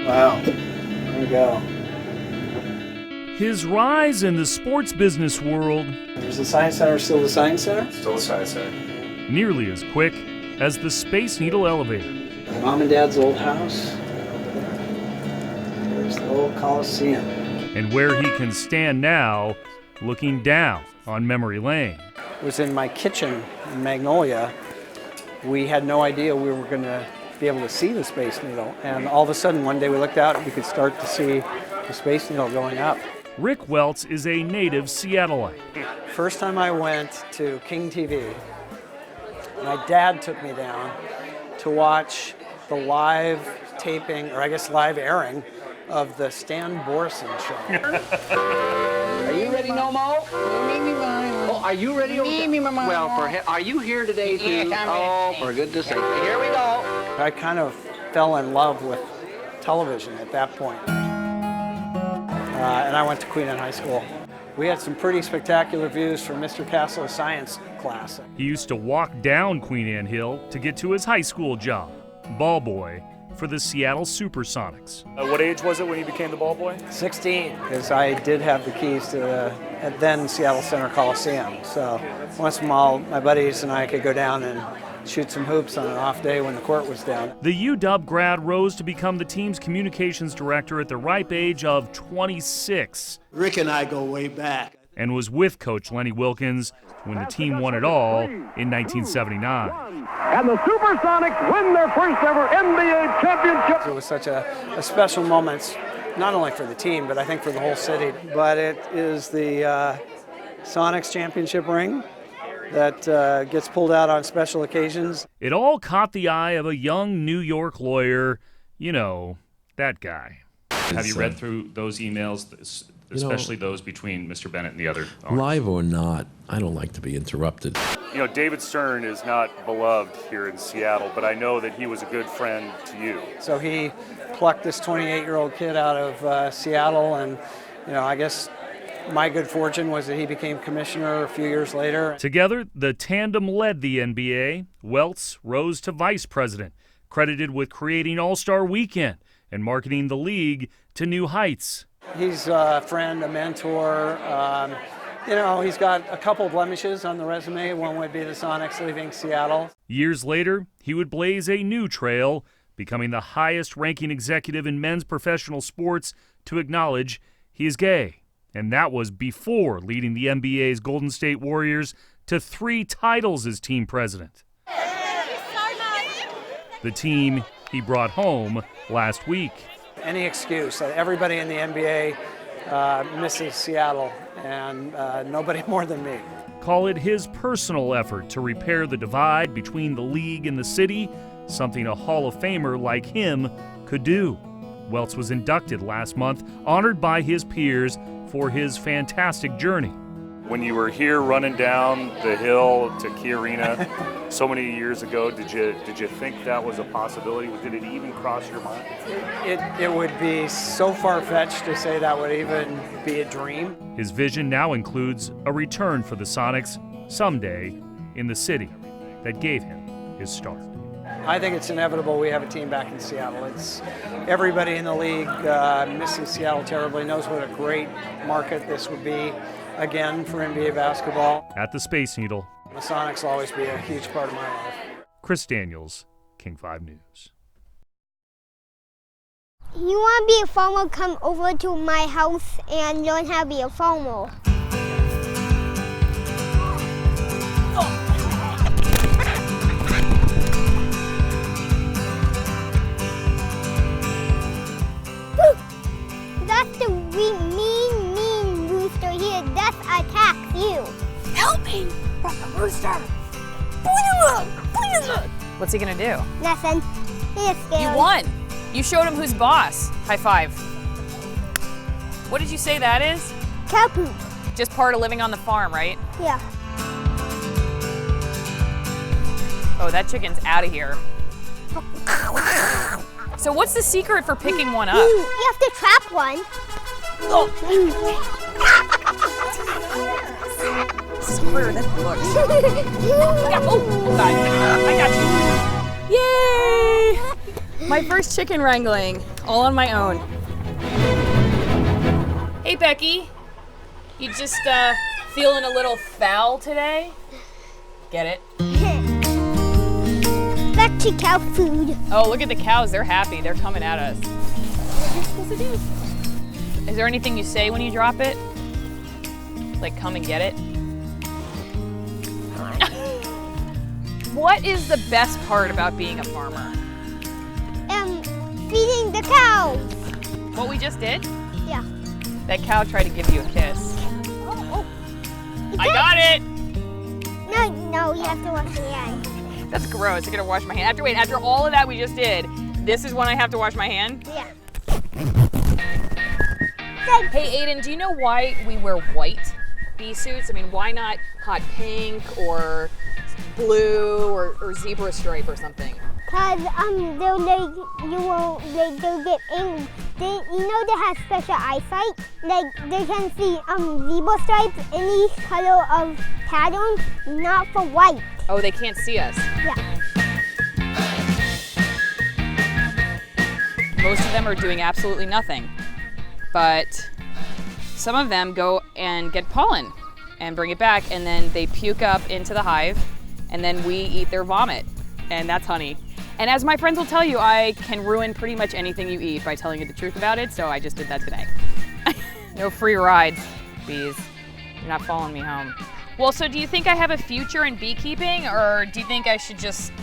Wow, there we go. His rise in the sports business world, Is the Science Center still the Science Center? Still the Science Center. nearly as quick as the Space Needle elevator. Mom and Dad's old house. There's the old Coliseum. And where he can stand now, looking down on memory lane. It was in my kitchen in Magnolia. We had no idea we were going to be able to see the Space Needle. And all of a sudden, one day we looked out and we could start to see the Space Needle going up. Rick Welts is a native Seattleite. First time I went to King TV, my dad took me down to watch the live taping, or I guess live airing, of the Stan Borson show. Are you ready, no mo? Oh, are you ready? Well, are you here today too? Oh, for goodness sake. Here we go. I kind of fell in love with television at that point. And I went to Queen Anne High School. We had some pretty spectacular views from Mr. Castle's science class. He used to walk down Queen Anne Hill to get to his high school job, ball boy for the Seattle Supersonics. What age was it when you became the ball boy? 16, because I did have the keys to the then Seattle Center Coliseum. So once in a while, my buddies and I could go down and shoot some hoops on an off day when the court was down. The UW grad rose to become the team's communications director at the ripe age of 26. Rick and I go way back. And was with Coach Lenny Wilkins when the team won it all in 1979. And the Supersonics win their first ever NBA championship. It was such a special moment, not only for the team, but I think for the whole city. But it is the Sonics championship ring that gets pulled out on special occasions. It all caught the eye of a young New York lawyer, you know, that guy. Have you read through those emails, especially those between Mr. Bennett and the other owners? Live or not, I don't like to be interrupted. You know, David Stern is not beloved here in Seattle, but I know that he was a good friend to you. So he plucked this 28-year-old kid out of Seattle, and, you know, I guess my good fortune was that he became commissioner a few years later. Together, the tandem led the NBA. Welts rose to vice president, credited with creating All-Star Weekend and marketing the league to new heights. He's a friend, a mentor. You know, he's got a couple blemishes on the resume. One would be the Sonics leaving Seattle. Years later, he would blaze a new trail, becoming the highest-ranking executive in men's professional sports to acknowledge he is gay. And that was before leading the NBA's Golden State Warriors to 3 titles as team president. The team he brought home last week. Any excuse. Everybody in the NBA misses Seattle, and nobody more than me. Call it his personal effort to repair the divide between the league and the city, something a Hall of Famer like him could do. Welts was inducted last month, honored by his peers for his fantastic journey. When you were here running down the hill to Key Arena so many years ago, did you think that was a possibility? Did it even cross your mind? It would be so far-fetched to say that would even be a dream. His vision now includes a return for the Sonics someday in the city that gave him his start. I think it's inevitable we have a team back in Seattle. It's everybody in the league misses Seattle terribly, knows what a great market this would be again for NBA basketball. At the Space Needle, The Sonics will always be a huge part of my life. Chris Daniels, King 5 News. You want to be a farmer? Come over to my house and learn how to be a farmer. That's the mean rooster here. That's attack you. Help me from the rooster. What's he gonna do? Nothing. He's scared. You won. You showed him who's boss. High five. What did you say that is? Cow poop. Just part of living on the farm, right? Yeah. Oh, that chicken's out of here. So what's the secret for picking one up? You have to trap one. Oh. Smarter than it looks. Oh, God. I got you. Yay! My first chicken wrangling, all on my own. Hey, Becky. You just feeling a little foul today? Get it? Back to cow food. Oh, look at the cows. They're happy. They're coming at us. What are you supposed to do? Is there anything you say when you drop it? Like, come and get it? What is the best part about being a farmer? Feeding the cows. What we just did? Yeah. That cow tried to give you a kiss. Oh. I got it! No, you have to wash your hands. That's gross. I gotta wash my hand. After all of that we just did, this is when I have to wash my hand? Yeah. Hey, Aiden, do you know why we wear white bee suits? I mean, why not hot pink or blue or zebra stripe or something? Cause they'll get angry. You know they have special eyesight. Like they can see zebra stripes, any color of pattern, not for white. Oh, they can't see us. Yeah. Most of them are doing absolutely nothing, but some of them go and get pollen and bring it back, and then they puke up into the hive, and then we eat their vomit, and that's honey. And as my friends will tell you, I can ruin pretty much anything you eat by telling you the truth about it, so I just did that today. No free rides, bees. You're not following me home. Well, so do you think I have a future in beekeeping, or do you think I should just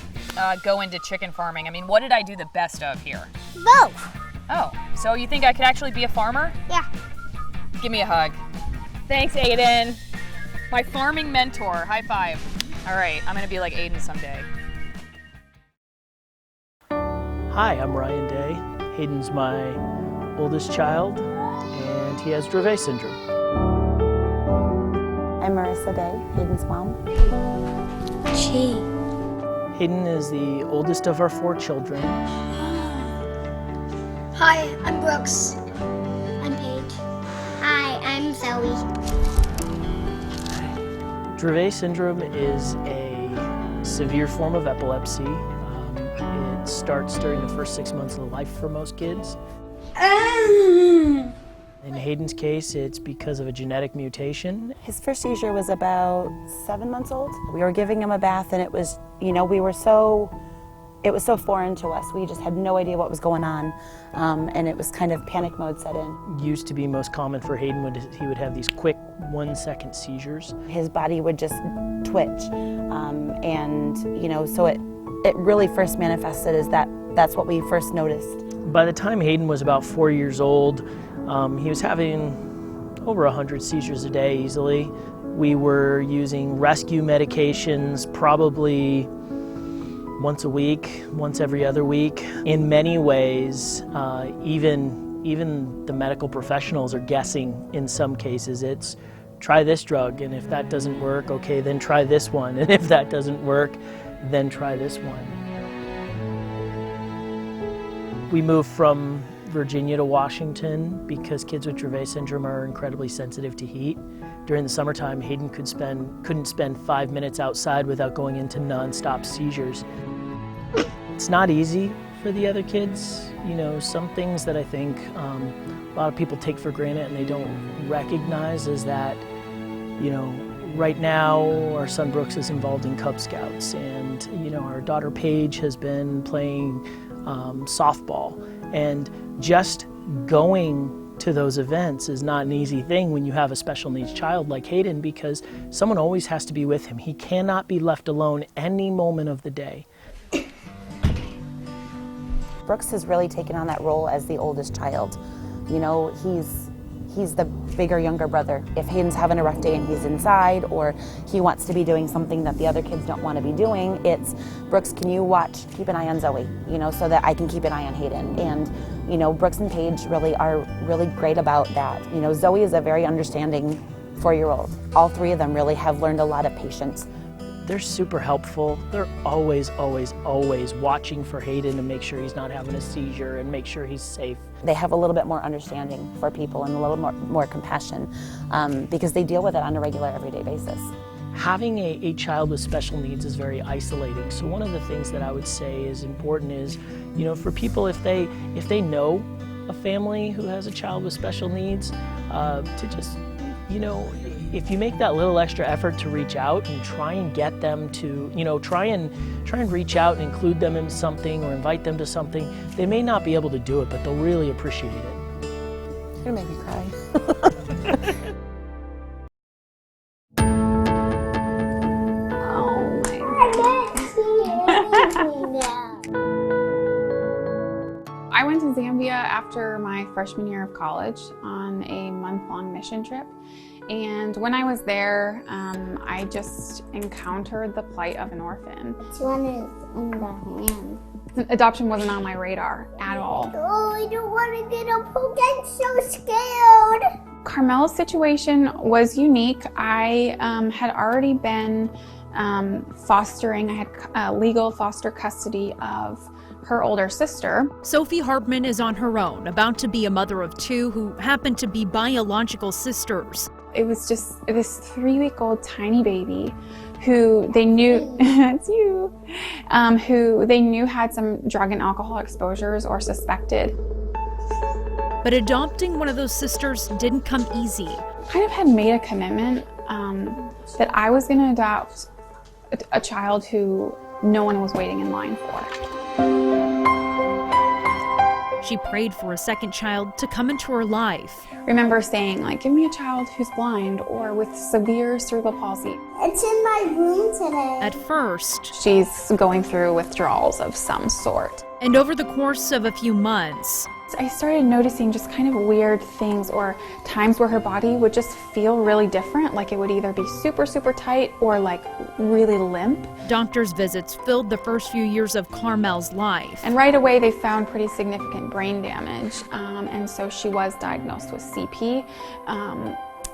go into chicken farming? I mean, what did I do the best of here? Both. Oh, so you think I could actually be a farmer? Yeah. Give me a hug. Thanks, Aiden. My farming mentor. High five. All right, I'm gonna be like Aiden someday. Hi, I'm Ryan Day. Hayden's my oldest child, and he has Dravet syndrome. I'm Marissa Day, Hayden's mom. Gee. Hayden is the oldest of our 4 children. Hi, I'm Brooks. I'm Paige. Hi, I'm Zoe. Dravet syndrome is a severe form of epilepsy. It starts during the first 6 months of life for most kids. In Hayden's case, it's because of a genetic mutation. His first seizure was about 7 months old. We were giving him a bath, and it was, it was so foreign to us. We just had no idea what was going on, and it was kind of panic mode set in. Used to be most common for Hayden when he would have these quick 1-second seizures. His body would just twitch, and so it really first manifested as that's what we first noticed. By the time Hayden was about 4 years old, he was having over 100 seizures a day easily. We were using rescue medications probably once a week, once every other week. In many ways, even the medical professionals are guessing in some cases. It's try this drug, and if that doesn't work, okay, then try this one. And if that doesn't work, then try this one. We moved from Virginia to Washington because kids with Dravet syndrome are incredibly sensitive to heat. During the summertime, Hayden couldn't spend 5 minutes outside without going into nonstop seizures. It's not easy for the other kids. Some things that I think a lot of people take for granted and they don't recognize is that, right now our son Brooks is involved in Cub Scouts, and our daughter Paige has been playing softball, and just going to those events is not an easy thing when you have a special needs child like Hayden, because someone always has to be with him. He cannot be left alone any moment of the day. Brooks has really taken on that role as the oldest child. He's the bigger, younger brother. If Hayden's having a rough day and he's inside, or he wants to be doing something that the other kids don't want to be doing, it's, Brooks, can you keep an eye on Zoe, so that I can keep an eye on Hayden. And, Brooks and Paige really are really great about that. Zoe is a very understanding 4-year-old. All 3 of them really have learned a lot of patience. They're super helpful. They're always, always, always watching for Hayden to make sure he's not having a seizure and make sure he's safe. They have a little bit more understanding for people and a little more compassion because they deal with it on a regular, everyday basis. having a child with special needs is very isolating. So one of the things that I would say is important is, you know, for people, if they know a family who has a child with special needs, to just, you know, if you make that little extra effort to reach out and try and get them to, you know, try and reach out and include them in something or invite them to something, they may not be able to do it, but they'll really appreciate it. You're gonna make me cry. Oh my I went to Zambia after my freshman year of college on a month-long mission trip. And when I was there, I just encountered the plight of an orphan. Which one is in the hand? Adoption wasn't on my radar at all. Oh, I don't want to get a poke. I'm so scared. Carmel's situation was unique. I had already been fostering. I had legal foster custody of her older sister. Sophie Hartman is on her own, about to be a mother of two who happen to be biological sisters. It was just this 3-week-old tiny baby who they knew, it's you, who they knew had some drug and alcohol exposures or suspected. But adopting one of those sisters didn't come easy. Kind of had made a commitment that I was going to adopt a child who no one was waiting in line for. She prayed for a second child to come into her life. Remember saying, like, give me a child who's blind or with severe cerebral palsy. It's in my room today. At first, she's going through withdrawals of some sort. And over the course of a few months, I started noticing just kind of weird things, or times where her body would just feel really different, like it would either be super, super tight or like really limp. Doctors' visits filled the first few years of Carmel's life. And right away they found pretty significant brain damage, and so she was diagnosed with CP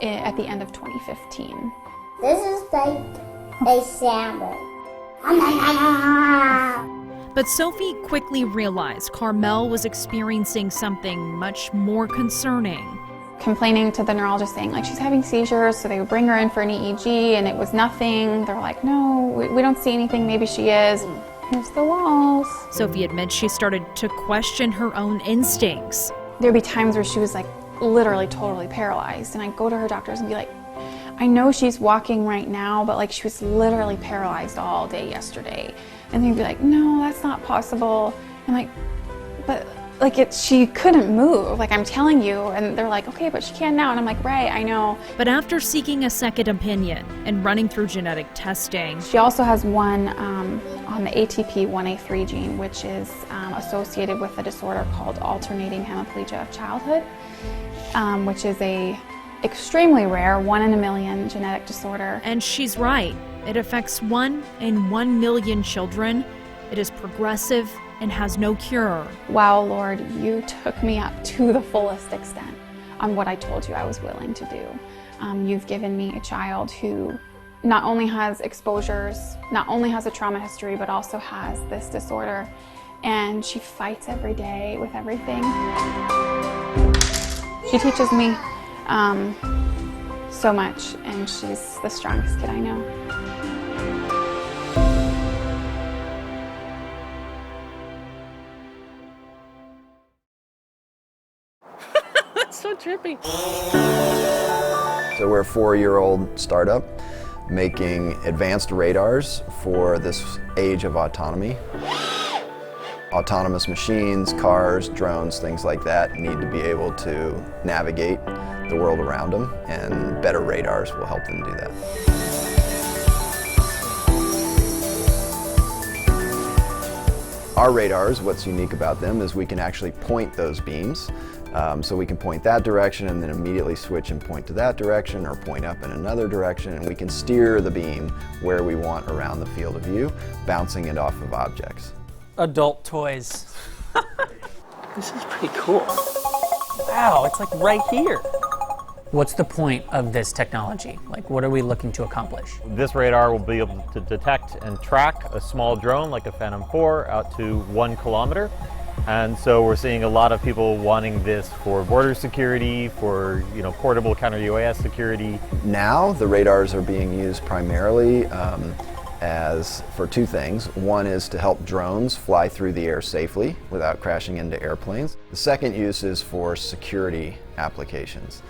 at the end of 2015. This is like a salmon. But Sophie quickly realized Carmel was experiencing something much more concerning. Complaining to the neurologist, saying like she's having seizures, so they would bring her in for an EEG and it was nothing. They're like, no, we don't see anything, maybe she is. Here's the walls. Sophie admits she started to question her own instincts. There'd be times where she was like literally totally paralyzed, and I'd go to her doctors and be like, I know she's walking right now, but like she was literally paralyzed all day yesterday. And they'd be like, no, that's not possible. I'm like, but like she couldn't move, like I'm telling you. And they're like, okay, but she can now. And I'm like, right, I know. But after seeking a second opinion and running through genetic testing, she also has one on the ATP1A3 gene, which is associated with a disorder called alternating hemiplegia of childhood, which is a extremely rare 1 in a million genetic disorder. And she's right. It affects 1 in 1 million children. It is progressive and has no cure. Wow, Lord, you took me up to the fullest extent on what I told you I was willing to do. You've given me a child who not only has exposures, not only has a trauma history, but also has this disorder. And she fights every day with everything. She teaches me so much, and she's the strongest kid I know. That's so trippy. So we're a 4-year-old startup making advanced radars for this age of autonomy. Autonomous machines, cars, drones, things like that need to be able to navigate the world around them, and better radars will help them do that. Our radars, what's unique about them is we can actually point those beams. So we can point that direction and then immediately switch and point to that direction, or point up in another direction, and we can steer the beam where we want around the field of view, bouncing it off of objects. Adult toys. This is pretty cool. Wow, it's like right here. What's the point of this technology? Like, what are we looking to accomplish? This radar will be able to detect and track a small drone like a Phantom 4 out to 1 kilometer. And so we're seeing a lot of people wanting this for border security, for portable counter-UAS security. Now the radars are being used primarily as for two things. One is to help drones fly through the air safely without crashing into airplanes. The second use is for security applications.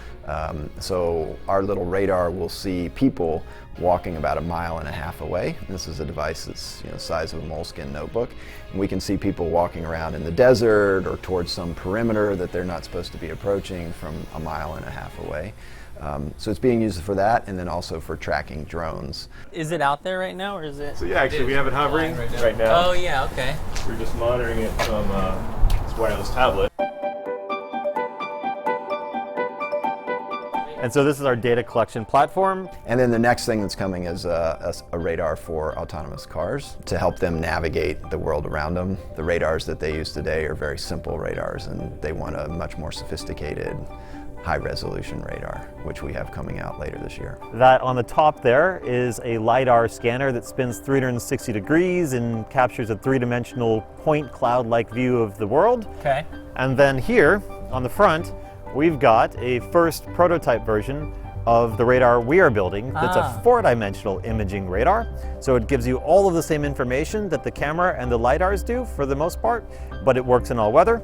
So our little radar will see people walking about 1.5 miles away. This is a device that's the size of a moleskin notebook. And we can see people walking around in the desert or towards some perimeter that they're not supposed to be approaching from 1.5 miles away. So it's being used for that, and then also for tracking drones. Is it out there right now, or is it? So yeah, actually we have it hovering right now. Oh yeah, okay. We're just monitoring it from this wireless tablet. And so this is our data collection platform. And then the next thing that's coming is a radar for autonomous cars to help them navigate the world around them. The radars that they use today are very simple radars, and they want a much more sophisticated high-resolution radar, which we have coming out later this year. That on the top there is a LiDAR scanner that spins 360 degrees and captures a three-dimensional point cloud-like view of the world. Okay. And then here on the front, we've got a first prototype version of the radar we are building that's a four-dimensional imaging radar. So it gives you all of the same information that the camera and the LiDARs do for the most part, but it works in all weather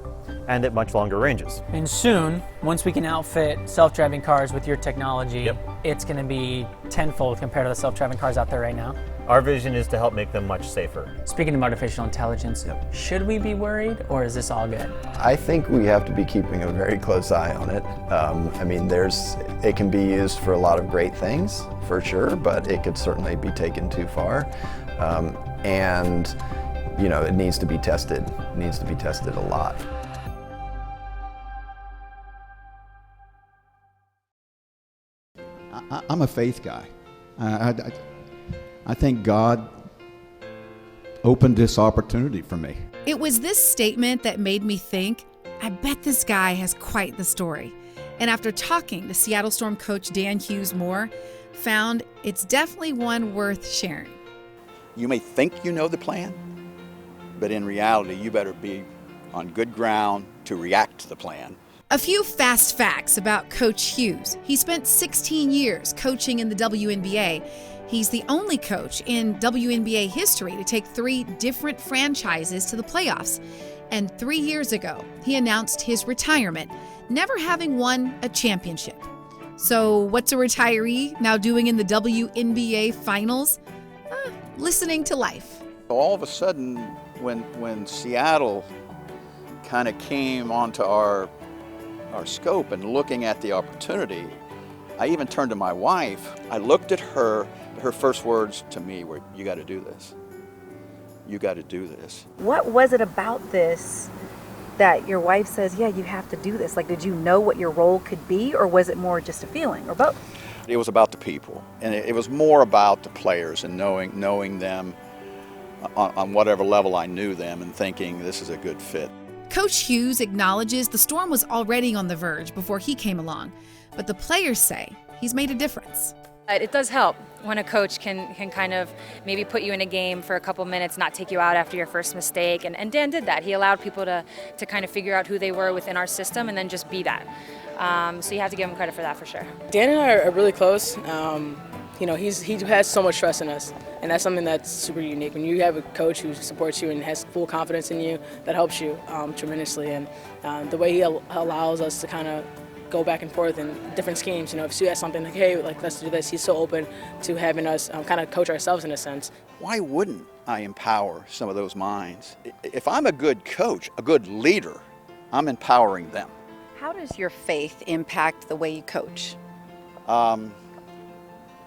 and at much longer ranges. And soon, once we can outfit self-driving cars with your technology, it's going to be tenfold compared to the self-driving cars out there right now. Our vision is to help make them much safer. Speaking of artificial intelligence, should we be worried, or is this all good? I think we have to be keeping a very close eye on it. I mean, it can be used for a lot of great things, for sure, but it could certainly be taken too far. And it needs to be tested. It needs to be tested a lot. I'm a faith guy. I think God opened this opportunity for me. It was this statement that made me think, I bet this guy has quite the story. And after talking to Seattle Storm coach Dan Hughes more, found it's definitely one worth sharing. You may think you know the plan, but in reality, you better be on good ground to react to the plan. A few fast facts about Coach Hughes. He spent 16 years coaching in the WNBA. He's the only coach in WNBA history to take 3 different franchises to the playoffs. And 3 years ago, he announced his retirement, never having won a championship. So what's a retiree now doing in the WNBA finals? Listening to life. All of a sudden, when Seattle kind of came onto our scope and looking at the opportunity, I even turned to my wife. I looked at her. Her first words to me were, "You got to do this. You got to do this." What was it about this that your wife says, yeah, you have to do this? Like, did you know what your role could be, or was it more just a feeling, or both? It was about the people, and it was more about the players and knowing them on whatever level I knew them and thinking this is a good fit. Coach Hughes acknowledges the Storm was already on the verge before he came along, but the players say he's made a difference. It does help when a coach can kind of maybe put you in a game for a couple minutes, not take you out after your first mistake. And Dan did that. He allowed people to kind of figure out who they were within our system and then just be that. So you have to give him credit for that for sure. Dan and I are really close. He has so much trust in us, and that's something that's super unique. When you have a coach who supports you and has full confidence in you, that helps you tremendously. And the way he allows us to kind of go back and forth in different schemes. If Sue has something like, hey, let's do this, he's so open to having us kind of coach ourselves in a sense. Why wouldn't I empower some of those minds? If I'm a good coach, a good leader, I'm empowering them. How does your faith impact the way you coach?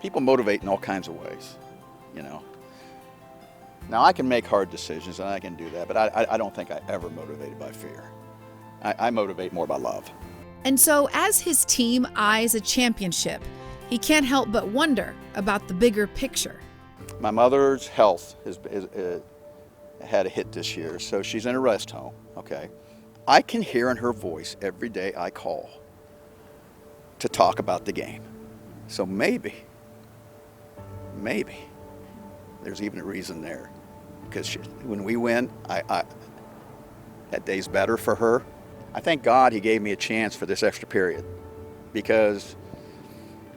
People motivate in all kinds of ways, Now I can make hard decisions and I can do that, but I don't think I ever motivated by fear. I motivate more by love. And so as his team eyes a championship, he can't help but wonder about the bigger picture. My mother's health has had a hit this year, so she's in a rest home, okay? I can hear in her voice every day I call to talk about the game. So maybe, there's even a reason there. Because when we win, that day's better for her. I thank God he gave me a chance for this extra period, because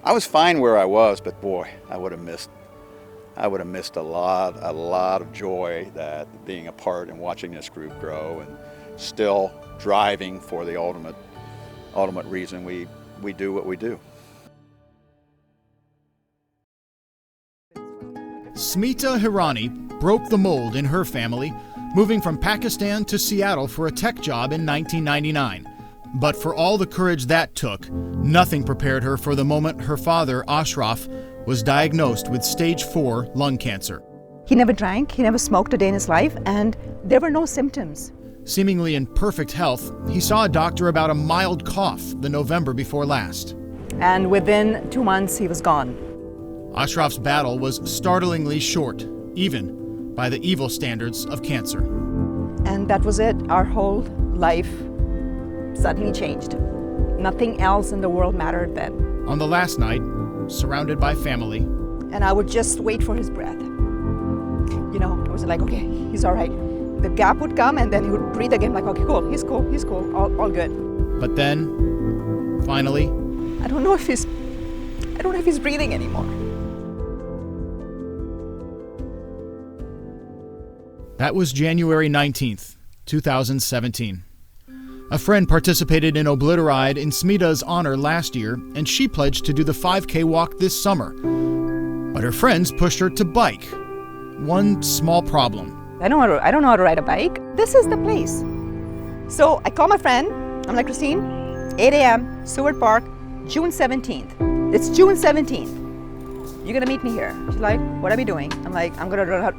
I was fine where I was, but boy, I would have missed a lot of joy that being a part and watching this group grow, and still driving for the ultimate reason we do what we do. Smita Hirani broke the mold in her family, moving from Pakistan to Seattle for a tech job in 1999. But for all the courage that took, nothing prepared her for the moment her father, Ashraf, was diagnosed with stage 4 lung cancer. He never drank, he never smoked a day in his life, and there were no symptoms. Seemingly in perfect health, he saw a doctor about a mild cough the November before last. And within 2 months, he was gone. Ashraf's battle was startlingly short, even by the evil standards of cancer. And that was it. Our whole life suddenly changed. Nothing else in the world mattered then. On the last night, surrounded by family, and I would just wait for his breath. You know, I was like, okay, he's all right. The gap would come, and then he would breathe again, like, okay, cool, he's cool, all good. But then, finally, I don't know if he's breathing anymore. That was January 19th, 2017. A friend participated in Obliteride in Smita's honor last year, and she pledged to do the 5K walk this summer. But her friends pushed her to bike. One small problem. I don't know how to ride a bike. This is the place. So I call my friend. I'm like, Christine, 8 a.m., Seward Park, June 17th. It's June 17th. You're gonna meet me here. She's like, what are we doing? I'm like,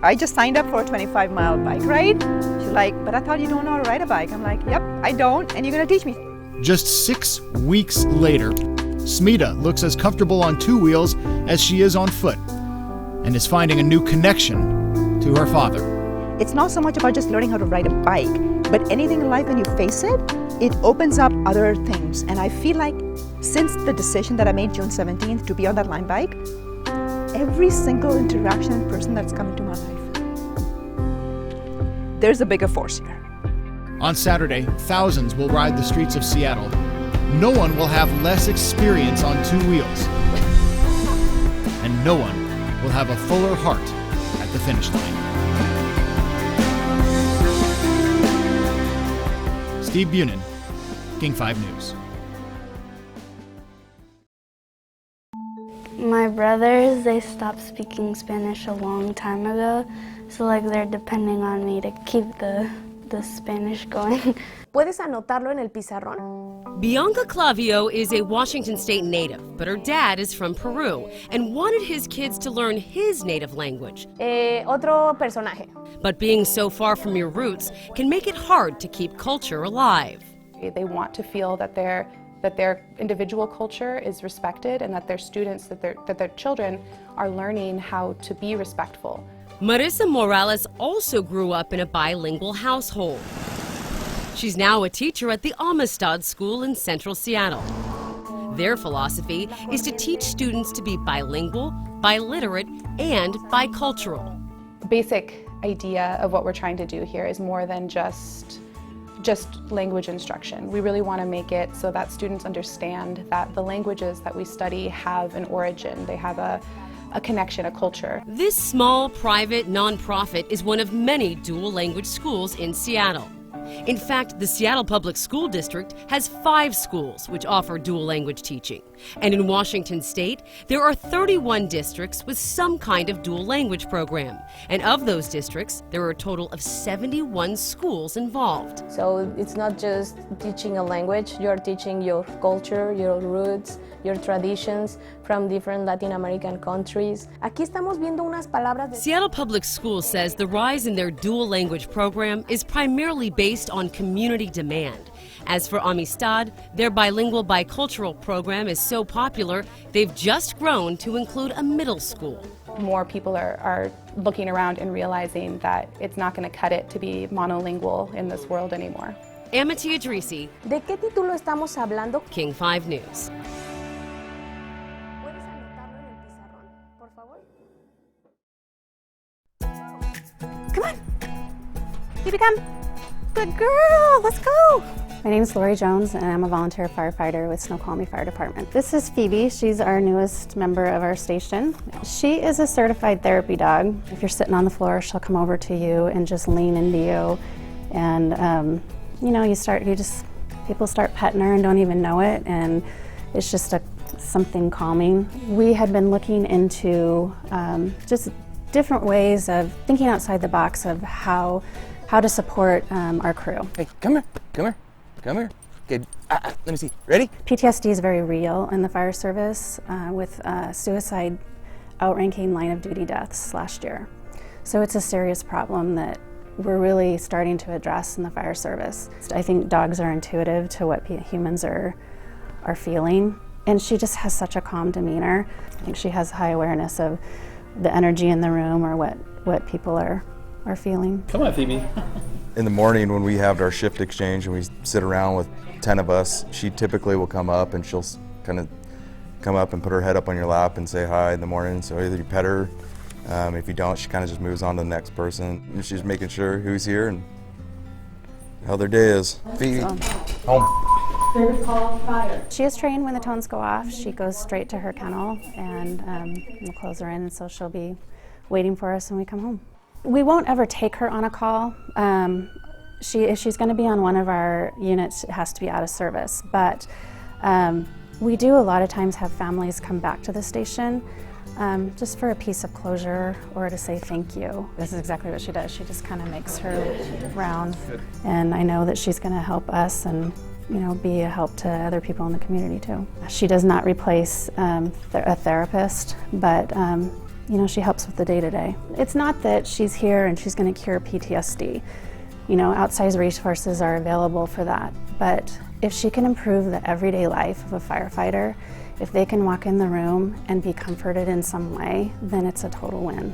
I just signed up for a 25-mile bike ride. She's like, but I thought you don't know how to ride a bike. I'm like, yep, I don't, and you're gonna teach me. Just 6 weeks later, Smita looks as comfortable on 2 wheels as she is on foot, and is finding a new connection to her father. It's not so much about just learning how to ride a bike, but anything in life, when you face it, it opens up other things. And I feel like since the decision that I made June 17th to be on that Lime bike, every single interaction and person that's come into my life, there's a bigger force here. On Saturday, thousands will ride the streets of Seattle. No one will have less experience on 2 wheels. And no one will have a fuller heart at the finish line. Steve Bunin, King 5 News. My brothers, they stopped speaking Spanish a long time ago, so like they're depending on me to keep the Spanish going. ¿Puedes anotarlo en el pizarrón? Bianca Clavio is a Washington State native, but her dad is from Peru and wanted his kids to learn his native language. Otro personaje. But being so far from your roots can make it hard to keep culture alive. They want to feel that their individual culture is respected, and that their students, that their children are learning how to be respectful. Marissa Morales also grew up in a bilingual household. She's now a teacher at the Amistad School in Central Seattle. Their philosophy is to teach students to be bilingual, biliterate, and bicultural. Basic idea of what we're trying to do here is more than just language instruction. We really want to make it so that students understand that the languages that we study have an origin. They have a connection, a culture. This small, private, nonprofit is one of many dual language schools in Seattle. In fact, the Seattle Public School District has 5 schools which offer dual language teaching. And in Washington State, there are 31 districts with some kind of dual language program. And of those districts, there are a total of 71 schools involved. So it's not just teaching a language, you're teaching your culture, your roots, your traditions from different Latin American countries. Aquí estamos viendo unas palabras de... Seattle Public Schools says the rise in their dual language program is primarily based on community demand. As for Amistad, their bilingual bicultural program is so popular, they've just grown to include a middle school. More people are looking around and realizing that it's not going to cut it to be monolingual in this world anymore. Amity Idrisi. ¿De qué título estamos hablando? King 5 News. ¿Puedes anotarlo en el pizarrón, por favor? Come on. Here we come. Good girl, let's go. My name is Lori Jones and I'm a volunteer firefighter with Snoqualmie Fire Department. This is Phoebe, she's our newest member of our station. She is a certified therapy dog. If you're sitting on the floor, she'll come over to you and just lean into you. And you know, people start petting her and don't even know it, and it's just something calming. We had been looking into just different ways of thinking outside the box of how to support our crew. Hey, come here, come here, come here. Okay, let me see, ready? PTSD is very real in the fire service with suicide outranking line of duty deaths last year. So it's a serious problem that we're really starting to address in the fire service. I think dogs are intuitive to what humans are feeling, and she just has such a calm demeanor. I think she has high awareness of the energy in the room or what people are feeling. Come on, Phoebe. In the morning when we have our shift exchange and we sit around with 10 of us, she typically will come up and she'll kind of come up and put her head up on your lap and say hi in the morning. So either you pet her, if you don't, she kind of just moves on to the next person. And she's making sure who's here and how their day is. Phoebe, home. Service call, fire. She is trained when the tones go off. She goes straight to her kennel and we'll close her in, and so she'll be waiting for us when we come home. We won't ever take her on a call. If she's going to be on one of our units, it has to be out of service. But we do a lot of times have families come back to the station just for a piece of closure or to say thank you. This is exactly what she does. She just kind of makes her round. And I know that she's going to help us and be a help to other people in the community too. She does not replace a therapist, but she helps with the day-to-day. It's not that she's here and she's going to cure PTSD. Outside resources are available for that. But if she can improve the everyday life of a firefighter, if they can walk in the room and be comforted in some way, then it's a total win.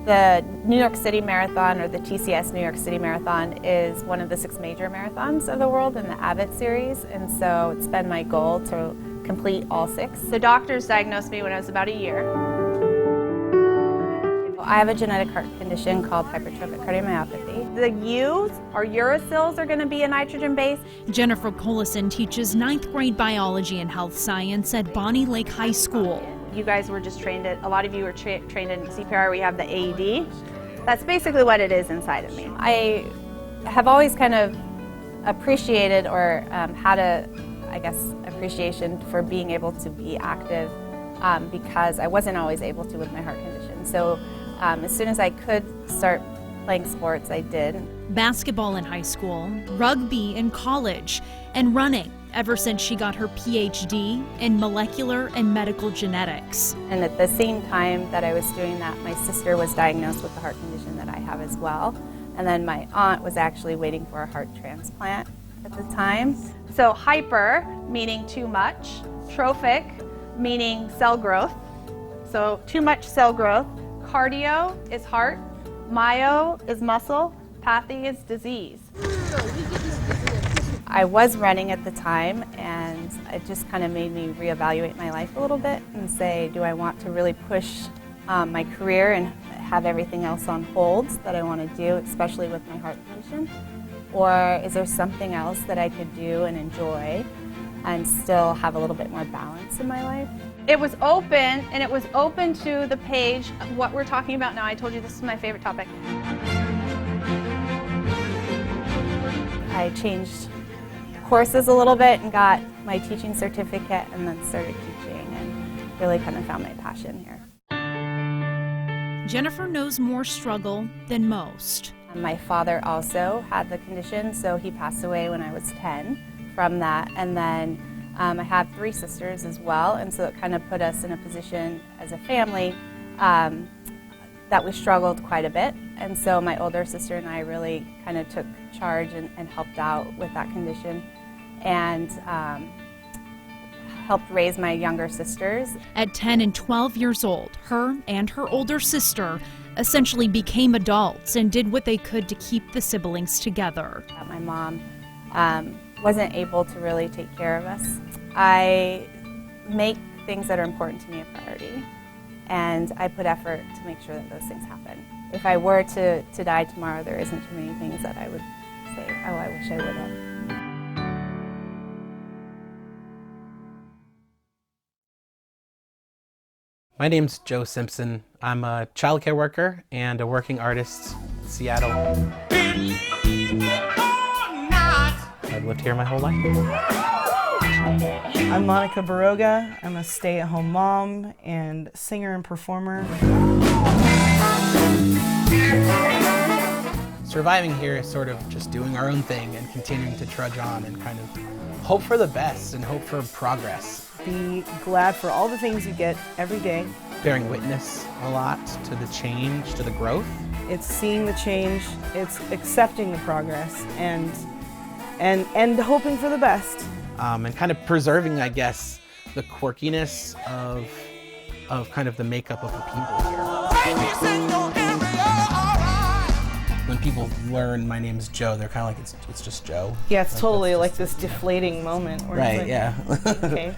The New York City Marathon, or the TCS New York City Marathon, is one of the 6 major marathons of the world in the Abbott series, and so it's been my goal to complete all 6. The doctors diagnosed me when I was about a year. I have a genetic heart condition called hypertrophic cardiomyopathy. The U's, or uracils, are going to be a nitrogen base. Jennifer Collison teaches 9th grade biology and health science at Bonnie Lake High School. You guys were just trained a lot of you were trained in CPR. We have the AED. That's basically what it is inside of me. I have always kind of appreciated or had appreciation for being able to be active because I wasn't always able to with my heart condition. So as soon as I could start playing sports, I did. Basketball in high school, rugby in college, and running ever since she got her PhD in molecular and medical genetics. And at the same time that I was doing that, my sister was diagnosed with the heart condition that I have as well. And then my aunt was actually waiting for a heart transplant at the time. So hyper, meaning too much. Trophic, meaning cell growth. So too much cell growth. Cardio is heart. Myo is muscle. Pathy is disease. I was running at the time, and it just kind of made me reevaluate my life a little bit and say, do I want to really push my career and have everything else on hold that I want to do, especially with my heart condition? Or is there something else that I could do and enjoy and still have a little bit more balance in my life? It was open, and it was open to the page of what we're talking about now. I told you this is my favorite topic. I changed courses a little bit and got my teaching certificate and then started teaching and really kind of found my passion here. Jennifer knows more struggle than most. My father also had the condition, so he passed away when I was 10 from that. And then I had 3 sisters as well, and so it kind of put us in a position as a family that we struggled quite a bit. And so my older sister and I really kind of took charge and helped out with that condition and helped raise my younger sisters. At 10 and 12 years old, her and her older sister essentially became adults and did what they could to keep the siblings together. My mom wasn't able to really take care of us. I make things that are important to me a priority. and I put effort to make sure that those things happen. If I were to die tomorrow, there isn't too many things that I would say, oh, I wish I would have. My name's Joe Simpson. I'm a childcare worker and a working artist in Seattle. I've lived here my whole life. I'm Monica Baroga. I'm a stay-at-home mom and singer and performer. Surviving here is sort of just doing our own thing and continuing to trudge on and kind of hope for the best and hope for progress. Be glad for all the things you get every day. Bearing witness a lot to the change, to the growth. It's seeing the change, it's accepting the progress, and hoping for the best. And kind of preserving, I guess, the quirkiness of kind of the makeup of the people here. When people learn my name's Joe, they're kind of like, it's just Joe. Yeah, it's like, totally like this deflating moment. Where right, it's like, yeah. Okay.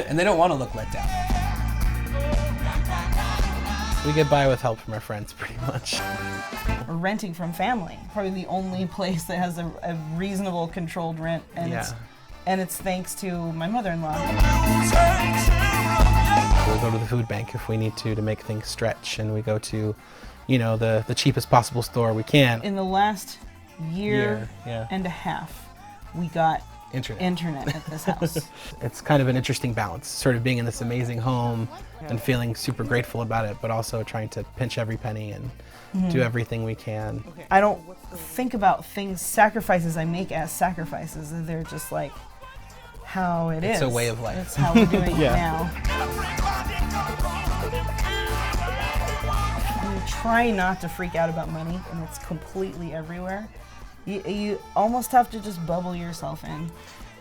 And they don't want to look let down. We get by with help from our friends, pretty much. We're renting from family. Probably the only place that has a reasonable controlled rent, and it's thanks to my mother-in-law. We'll go to the food bank if we need to make things stretch, and we go to, you know, the cheapest possible store we can. In the last year and a half, we got internet at this house. It's kind of an interesting balance, sort of being in this amazing home and feeling super grateful about it, but also trying to pinch every penny and do everything we can. I don't think about sacrifices I make as sacrifices. They're just like how it is. It's a way of life. It's how we're doing it now. You try not to freak out about money, and it's completely everywhere. You almost have to just bubble yourself in.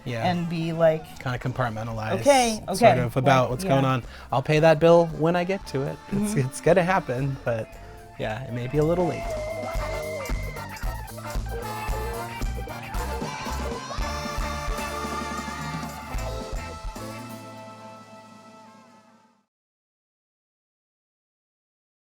Yeah. And be like, kind of compartmentalize. Okay. Sort of about what's going on. I'll pay that bill when I get to it. It's gonna happen, but yeah, it may be a little late.